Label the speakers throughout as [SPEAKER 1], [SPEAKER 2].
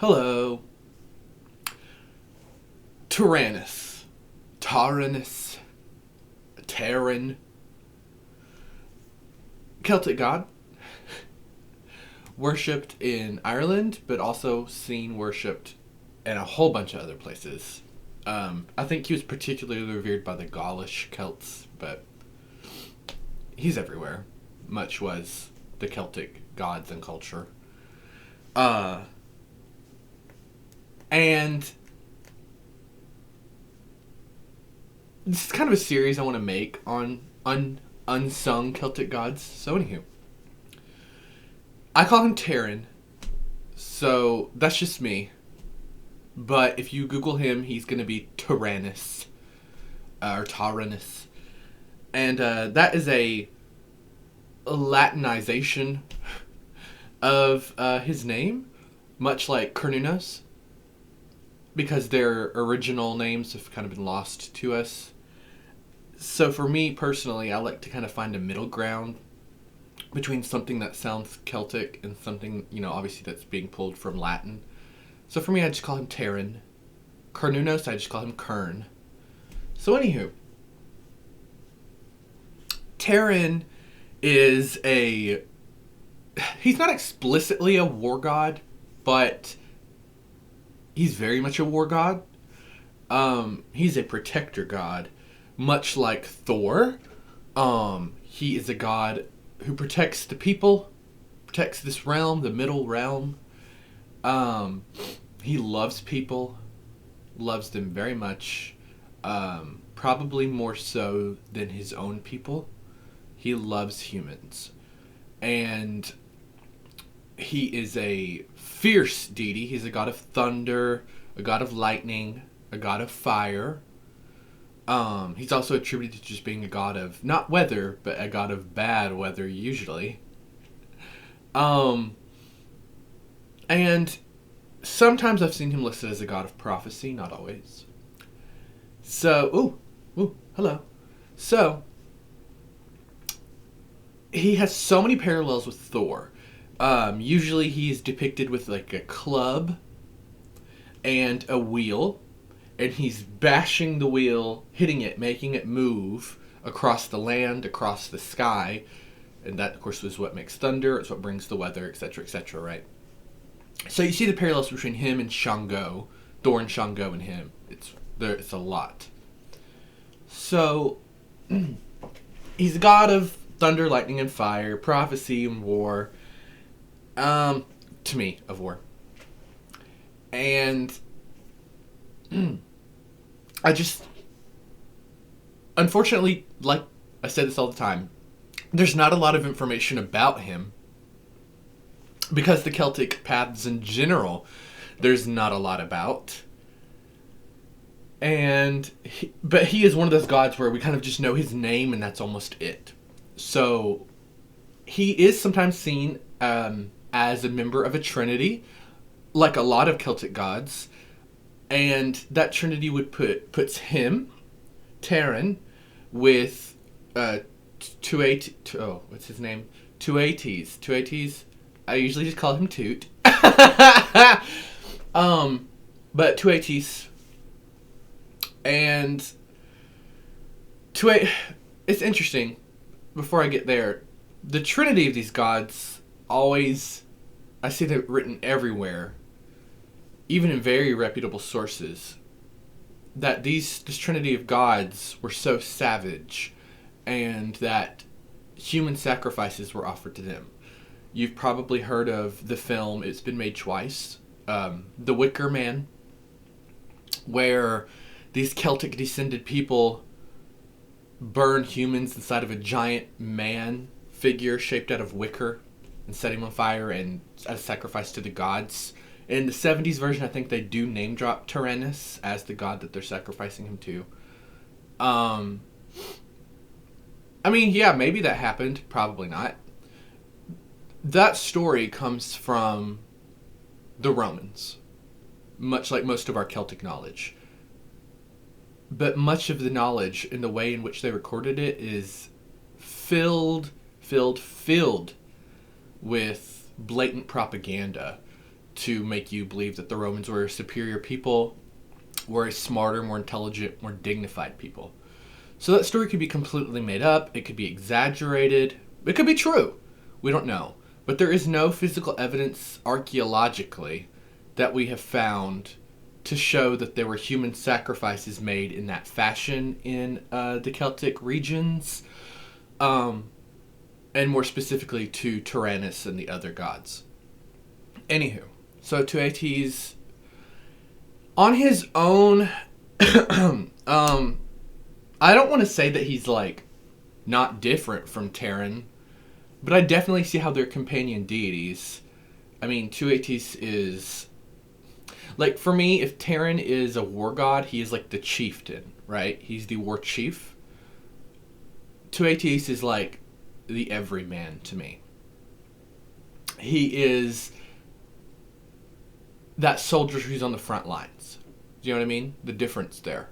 [SPEAKER 1] Hello. Taranis. Taranis. Terran. Celtic god. Worshipped in Ireland, but also seen worshipped in a whole bunch of other places. I think he was particularly revered by the Gaulish Celts, but he's everywhere. Much was the Celtic gods and culture. And this is kind of a series I want to make on unsung Celtic gods. So anywho, I call him Terran, so that's just me. But if you Google him, he's going to be Taranis, or Taranis. And that is a Latinization of his name, much like Cernunnos, because their original names have kind of been lost to us. So for me personally, I like to kind of find a middle ground between something that sounds Celtic and something, obviously that's being pulled from Latin. So for me, I just call him Terran. Cernunnos, I just call him Kern. So anywho, Terran is he's not explicitly a war god, but he's very much a war god. He's a protector god, much like Thor. He is a god who protects the people, protects this realm, the middle realm. He loves people, loves them very much, probably more so than his own people. He loves humans. And he is a fierce deity. He's a god of thunder, a god of lightning, a god of fire. He's also attributed to just being a god of, not weather, but a god of bad weather usually. And sometimes I've seen him listed as a god of prophecy, not always. So, hello. So, he has so many parallels with Thor. Usually he's depicted with like a club and a wheel, and he's bashing the wheel, hitting it, making it move across the land, across the sky, and that, of course, is what makes thunder, it's what brings the weather, etc., right? So you see the parallels between him and Shango, Thor and Shango and him. It's a lot. So, he's a god of thunder, lightning, and fire, prophecy, and war. To me, of war. And unfortunately, like I say this all the time, there's not a lot of information about him, because the Celtic paths in general, there's not a lot about. But he is one of those gods where we kind of just know his name and that's almost it. So he is sometimes seen as a member of a trinity, like a lot of Celtic gods. And that trinity puts him, Terran, with Teutates. What's his name? Teutates. I usually just call him Toot. But Teutates. And it's interesting. Before I get there, the trinity of these gods always, I see them written everywhere, even in very reputable sources, that this trinity of gods were so savage, and that human sacrifices were offered to them. You've probably heard of the film, it's been made twice, The Wicker Man, where these Celtic descended people burn humans inside of a giant man figure shaped out of wicker and set him on fire and as a sacrifice to the gods. In the 70s version, I think they do name drop Taranis as the god that they're sacrificing him to. Maybe that happened. Probably not. That story comes from the Romans, much like most of our Celtic knowledge. But much of the knowledge and the way in which they recorded it is filled with blatant propaganda to make you believe that the Romans were a superior people, were a smarter, more intelligent, more dignified people. So that story could be completely made up. It could be exaggerated. It could be true. We don't know. But there is no physical evidence archaeologically that we have found to show that there were human sacrifices made in that fashion in the Celtic regions, and more specifically to Taranis and the other gods. Anywho, so Teutates, on his own, I don't want to say that he's like not different from Terran, but I definitely see how they're companion deities. I mean, Teutates is, like, for me, if Terran is a war god, he is like the chieftain, right? He's the war chief. Teutates is like the everyman to me. He is that soldier who's on the front lines. Do you know what I mean? The difference there.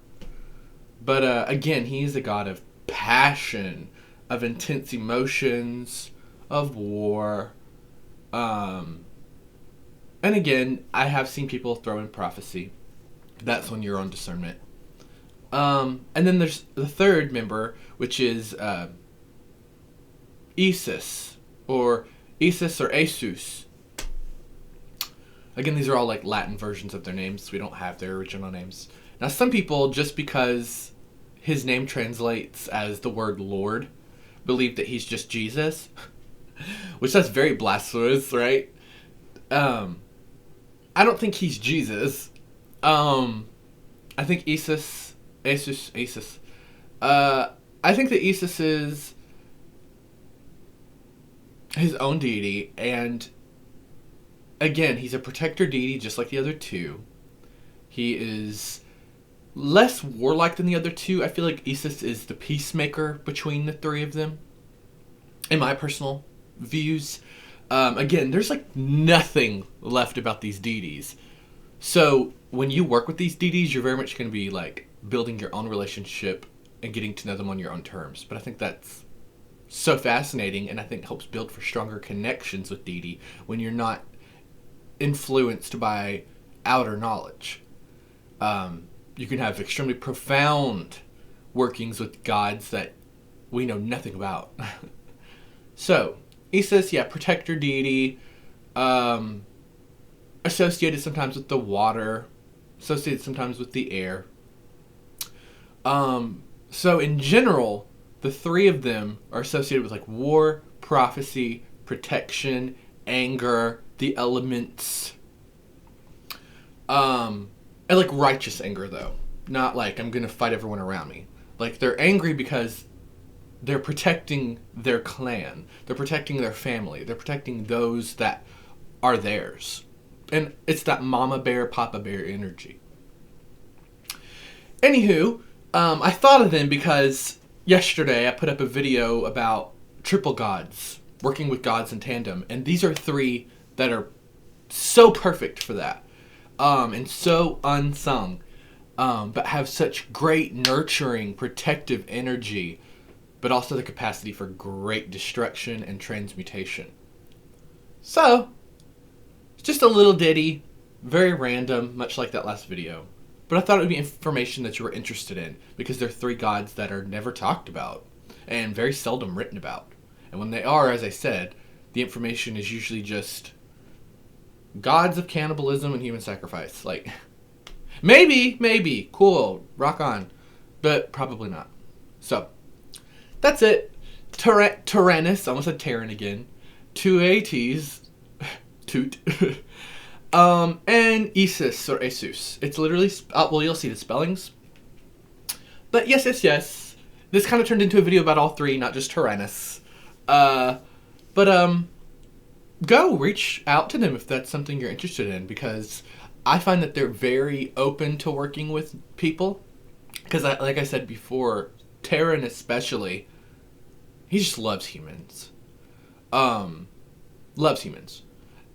[SPEAKER 1] But again, he's a god of passion, of intense emotions, of war. And again, I have seen people throw in prophecy. That's on your own discernment. And then there's the third member, which is Esus, or Esus. Again, these are all like Latin versions of their names. We don't have their original names. Now, some people, just because his name translates as the word Lord, believe that he's just Jesus, which that's very blasphemous, right? I don't think he's Jesus. I think Esus. I think that Esus is his own deity, and again, he's a protector deity just like the other two. He is less warlike than the other two. I feel like Esus is the peacemaker between the three of them, in my personal views. Again, there's like nothing left about these deities. So when you work with these deities, you're very much going to be like building your own relationship and getting to know them on your own terms. But I think that's so fascinating, and I think helps build for stronger connections with deity when you're not influenced by outer knowledge. You can have extremely profound workings with gods that we know nothing about. So, Esus, yeah, protector deity, associated sometimes with the water, associated sometimes with the air. So in general, the three of them are associated with like war, prophecy, protection, anger, the elements, and like righteous anger though. Not like I'm gonna fight everyone around me. Like they're angry because they're protecting their clan. They're protecting their family. They're protecting those that are theirs. And it's that mama bear, papa bear energy. Anywho, I thought of them because yesterday I put up a video about triple gods, working with gods in tandem. And these are three that are so perfect for that. And so unsung. But have such great nurturing, protective energy, but also the capacity for great destruction and transmutation. So, it's just a little ditty, very random, much like that last video. But I thought it would be information that you were interested in, because they're three gods that are never talked about, and very seldom written about. And when they are, as I said, the information is usually just gods of cannibalism and human sacrifice. Like, maybe, cool, rock on, but probably not. So, that's it. Taranis, I almost said Terran again. Teutates, and Esus or Esus. It's literally, well, you'll see the spellings. But yes. This kind of turned into a video about all three, not just Taranis. Go reach out to them if that's something you're interested in, because I find that they're very open to working with people. Because, like I said before, Terran especially, he just loves humans. Loves humans.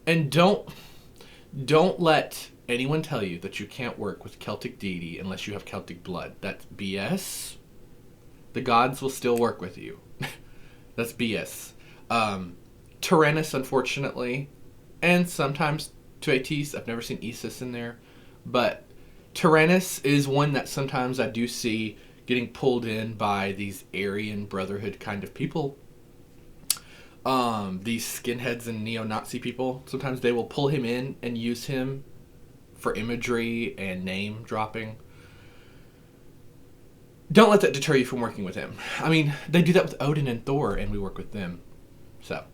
[SPEAKER 1] And don't let anyone tell you that you can't work with Celtic deity unless you have Celtic blood. That's BS. The gods will still work with you. That's BS. Taranis, unfortunately, and sometimes Teutates. I've never seen Esus in there. But Taranis is one that sometimes I do see getting pulled in by these Aryan Brotherhood kind of people. These skinheads and neo-Nazi people. Sometimes they will pull him in and use him for imagery and name dropping. Don't let that deter you from working with him. I mean, they do that with Odin and Thor, and we work with them. So,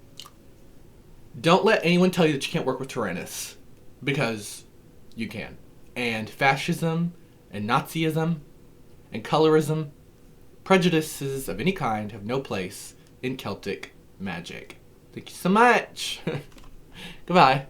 [SPEAKER 1] don't let anyone tell you that you can't work with Taranis, because you can. And fascism, and Nazism, and colorism, prejudices of any kind have no place in Celtic magic. Thank you so much. Goodbye.